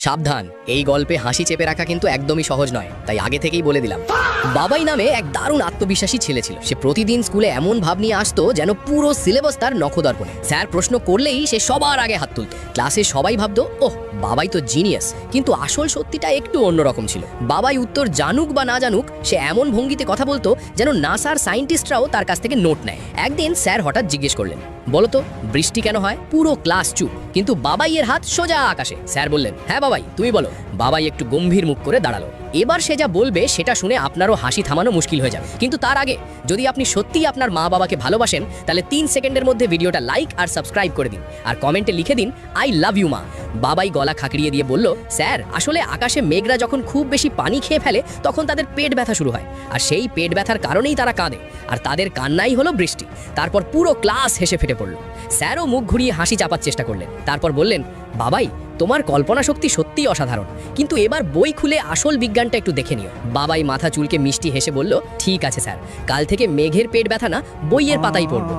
সাবধান, এই গল্পে হাসি চেপে রাখা কিন্তু একদমই সহজ নয়, তাই আগে থেকেই বলে দিলাম। বাবাই নামে এক দারুণ আত্মবিশ্বাসী ছেলে ছিল। সে প্রতিদিন স্কুলে এমন ভাব নিয়ে আসতো যেন পুরো সিলেবাস তার নখদর্পণে। স্যার প্রশ্ন করলেই সে সবার আগে হাত তুলত। ক্লাসে সবাই ভাবতো, ওহ বাবাই তো জিনিয়াস। কিন্তু আসল সত্যিটা একটু অন্যরকম ছিল। বাবাই উত্তর জানুক বা না জানুক, সে এমন ভঙ্গিতে কথা বলতো যেন নাসার সায়েন্টিস্টরাও তার কাছ থেকে নোট নেয়। একদিন স্যার হঠাৎ জিজ্ঞেস করলেন, বলো তো বৃষ্টি কেন হয়? পুরো ক্লাস চুপ, কিন্তু বাবাইয়ের হাত সোজা আকাশে। স্যার বললেন, হ্যাঁ বাবাই তুমি বলো। বাবাই একটু গম্ভীর মুখ করে দাঁড়ালো। এবার সে যা বলবে সেটা শুনে আপনারও হাসি থামানো মুশকিল হয়ে যাবে, কিন্তু তার আগে যদি আপনি সত্যিই আপনার মা বাবাকে ভালোবাসেন তাহলে 3 সেকেন্ডের মধ্যে ভিডিওটা লাইক আর সাবস্ক্রাইব করে দিন, আর কমেন্টে লিখে দিন আই লাভ ইউ মা। বাবাই গলা খাকড়িয়ে দিয়ে বলল, স্যার আসলে আকাশে মেঘরা যখন খুব বেশি পানি খেয়ে ফেলে তখন তাদের পেট ব্যথা শুরু হয়, আর সেই পেট ব্যথার কারণেই তারা কাঁদে, আর তাদের কান্নাই হলো বৃষ্টি। তারপর পুরো ক্লাস হেসে ফেটে পড়ল। স্যারও মুখ ঘুরিয়ে হাসি চাপার চেষ্টা করলেন, তারপর বললেন, বাবাই তোমার কল্পনা শক্তি সত্যিই অসাধারণ, কিন্তু এবার বই খুলে আসল বিজ্ঞানটা একটু দেখে নিও। বাবাই মাথা চুলকে মিষ্টি হেসে বলল, ঠিক আছে স্যার, কাল থেকে মেঘের পেট ব্যথা না বইয়ের পাতাই পড়ব।